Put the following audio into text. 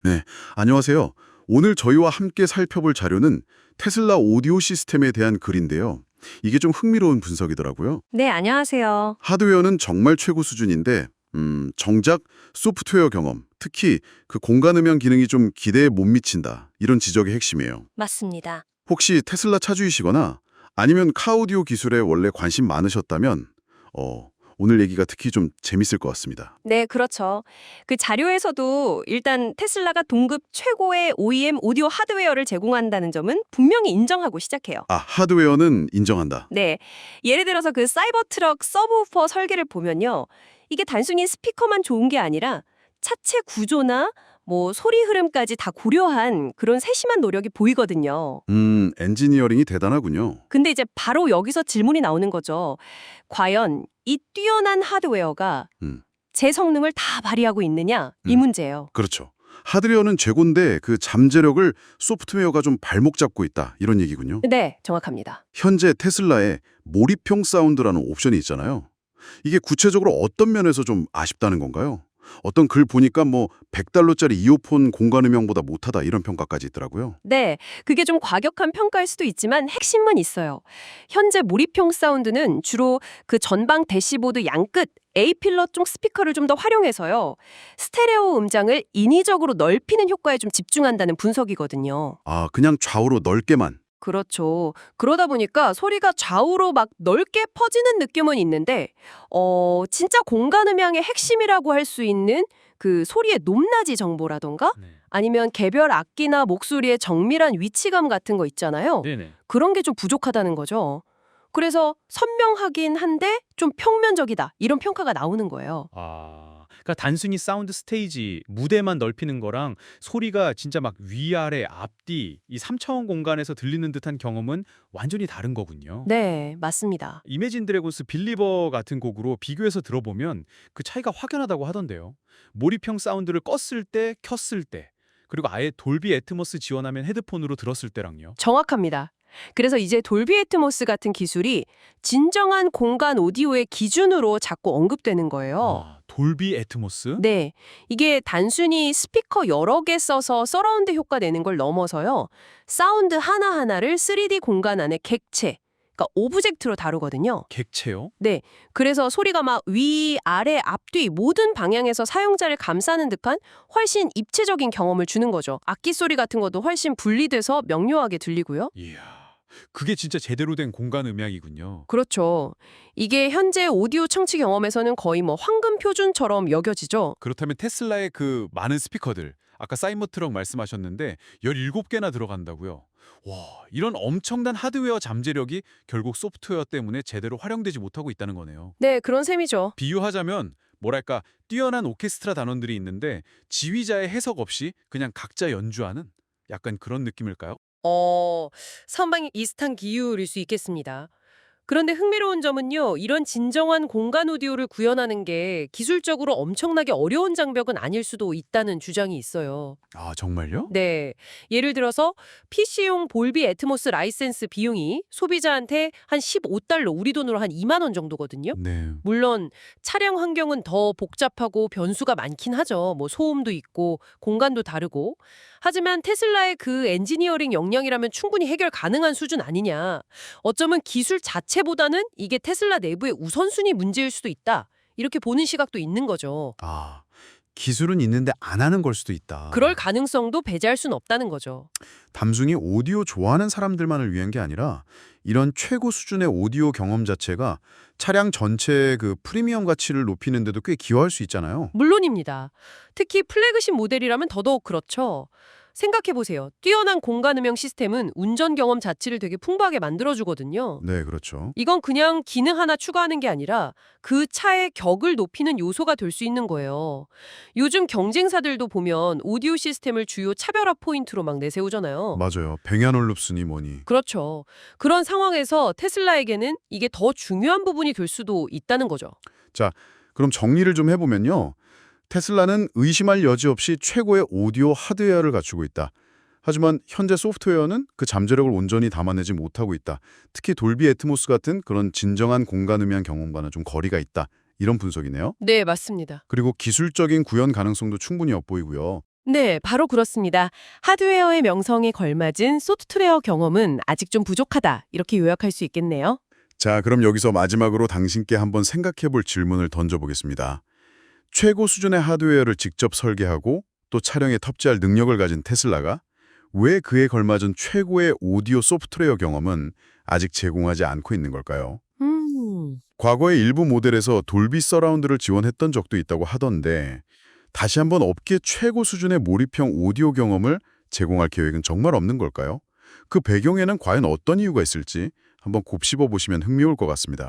네, 안녕하세요. 오늘 저희와 함께 살펴볼 자료는 테슬라 오디오 시스템에 대한 글인데요. 이게 좀 흥미로운 분석이더라고요. 네, 안녕하세요. 하드웨어는 정말 최고 수준인데, 정작 소프트웨어 경험, 특히 그 공간음향 기능이 좀 기대에 못 미친다. 이런 지적의 핵심이에요. 맞습니다. 혹시 테슬라 차주이시거나 아니면 카오디오 기술에 원래 관심 많으셨다면, 오늘 얘기가 특히 좀 재밌을 것 같습니다. 네, 그렇죠. 그 자료에서도 일단 테슬라가 동급 최고의 OEM 오디오 하드웨어를 제공한다는 점은 분명히 인정하고 시작해요. 아, 하드웨어는 인정한다. 네, 예를 들어서 그 사이버트럭 서브우퍼 설계를 보면요. 이게 단순히 스피커만 좋은 게 아니라 차체 구조나 뭐 소리 흐름까지 다 고려한 그런 세심한 노력이 보이거든요. 엔지니어링이 대단하군요. 근데 이제 바로 여기서 질문이 나오는 거죠. 과연 이 뛰어난 하드웨어가 음. 제 성능을 다 발휘하고 있느냐? 이 문제예요. 그렇죠. 하드웨어는 최고인데 그 잠재력을 소프트웨어가 좀 발목 잡고 있다. 이런 얘기군요. 네, 정확합니다. 현재 테슬라에 몰입형 사운드라는 옵션이 있잖아요. 이게 구체적으로 어떤 면에서 좀 아쉽다는 건가요? 어떤 글 보니까 뭐 $100짜리 이어폰 공간음향보다 못하다 이런 평가까지 있더라고요. 네, 그게 좀 과격한 평가일 수도 있지만 핵심은 있어요. 현재 몰입형 사운드는 주로 그 전방 대시보드 양끝 A필러 쪽 스피커를 좀 더 활용해서요. 스테레오 음장을 인위적으로 넓히는 효과에 좀 집중한다는 분석이거든요. 아, 그냥 좌우로 넓게만. 그렇죠. 그러다 보니까 소리가 좌우로 막 넓게 퍼지는 느낌은 있는데, 진짜 공간 음향의 핵심이라고 할 수 있는 그 소리의 높낮이 정보라던가 네. 아니면 개별 악기나 목소리의 정밀한 위치감 같은 거 있잖아요. 네네. 그런 게 좀 부족하다는 거죠. 그래서 선명하긴 한데 좀 평면적이다. 이런 평가가 나오는 거예요. 그러니까 단순히 사운드 스테이지, 무대만 넓히는 거랑 소리가 진짜 막 위아래, 앞뒤, 이 3차원 공간에서 들리는 듯한 경험은 완전히 다른 거군요. 네, 맞습니다. 이매진 드래곤스 빌리버 같은 곡으로 비교해서 들어보면 그 차이가 확연하다고 하던데요. 몰입형 사운드를 껐을 때, 켰을 때, 그리고 아예 돌비 애트모스 지원하면 헤드폰으로 들었을 때랑요. 정확합니다. 그래서 이제 돌비 애트모스 같은 기술이 진정한 공간 오디오의 기준으로 자꾸 언급되는 거예요. 돌비 애트모스? 네, 이게 단순히 스피커 여러 개 써서 서라운드 효과 내는 걸 넘어서요. 사운드 하나하나를 3D 공간 안에 객체, 그러니까 오브젝트로 다루거든요. 객체요? 네, 그래서 소리가 막 위, 아래, 앞뒤 모든 방향에서 사용자를 감싸는 듯한 훨씬 입체적인 경험을 주는 거죠. 악기 소리 같은 것도 훨씬 분리돼서 명료하게 들리고요. 이야, 그게 진짜 제대로 된 공간 음향이군요. 그렇죠. 이게 현재 오디오 청취 경험에서는 거의 뭐 황금 표준처럼 여겨지죠. 그렇다면 테슬라의 그 많은 스피커들, 아까 사이버트럭 말씀하셨는데 17개나 들어간다고요? 와, 이런 엄청난 하드웨어 잠재력이 결국 소프트웨어 때문에 제대로 활용되지 못하고 있다는 거네요. 네, 그런 셈이죠. 비유하자면 뭐랄까 뛰어난 오케스트라 단원들이 있는데 지휘자의 해석 없이 그냥 각자 연주하는 약간 그런 느낌일까요? 선방이 비슷한 기율일 수 있겠습니다. 그런데 흥미로운 점은요, 이런 진정한 공간 오디오를 구현하는 게 기술적으로 엄청나게 어려운 장벽은 아닐 수도 있다는 주장이 있어요. 아, 정말요? 네. 예를 들어서 PC용 볼비 애트모스 라이센스 비용이 소비자한테 한 $15, 우리 돈으로 한 2만 원 정도거든요. 네. 물론 차량 환경은 더 복잡하고 변수가 많긴 하죠. 뭐 소음도 있고 공간도 다르고. 하지만 테슬라의 그 엔지니어링 역량이라면 충분히 해결 가능한 수준 아니냐. 어쩌면 기술 자체보다는 이게 테슬라 내부의 우선순위 문제일 수도 있다. 이렇게 보는 시각도 있는 거죠. 아, 기술은 있는데 안 하는 걸 수도 있다. 그럴 가능성도 배제할 순 없다는 거죠. 단순히 오디오 좋아하는 사람들만을 위한 게 아니라 이런 최고 수준의 오디오 경험 자체가 차량 전체의 그 프리미엄 가치를 높이는 데도 꽤 기여할 수 있잖아요. 물론입니다. 특히 플래그십 모델이라면 더더욱 그렇죠. 생각해보세요. 뛰어난 공간 음향 시스템은 운전 경험 자체를 되게 풍부하게 만들어주거든요. 네, 그렇죠. 이건 그냥 기능 하나 추가하는 게 아니라 그 차의 격을 높이는 요소가 될 수 있는 거예요. 요즘 경쟁사들도 보면 오디오 시스템을 주요 차별화 포인트로 막 내세우잖아요. 맞아요. 뱅야놀룹스니 뭐니. 그렇죠. 그런 상황에서 테슬라에게는 이게 더 중요한 부분이 될 수도 있다는 거죠. 자, 그럼 정리를 좀 해보면요. 테슬라는 의심할 여지 없이 최고의 오디오 하드웨어를 갖추고 있다. 하지만 현재 소프트웨어는 그 잠재력을 온전히 담아내지 못하고 있다. 특히 돌비 애트모스 같은 그런 진정한 공간 음향 경험과는 좀 거리가 있다. 이런 분석이네요. 네, 맞습니다. 그리고 기술적인 구현 가능성도 충분히 엿보이고요. 네, 바로 그렇습니다. 하드웨어의 명성에 걸맞은 소프트웨어 경험은 아직 좀 부족하다. 이렇게 요약할 수 있겠네요. 자, 그럼 여기서 마지막으로 당신께 한번 생각해볼 질문을 던져보겠습니다. 최고 수준의 하드웨어를 직접 설계하고 또 차량에 탑재할 능력을 가진 테슬라가 왜 그에 걸맞은 최고의 오디오 소프트웨어 경험은 아직 제공하지 않고 있는 걸까요? 과거의 일부 모델에서 돌비 서라운드를 지원했던 적도 있다고 하던데 다시 한번 업계 최고 수준의 몰입형 오디오 경험을 제공할 계획은 정말 없는 걸까요? 그 배경에는 과연 어떤 이유가 있을지 한번 곱씹어 보시면 흥미로울 것 같습니다.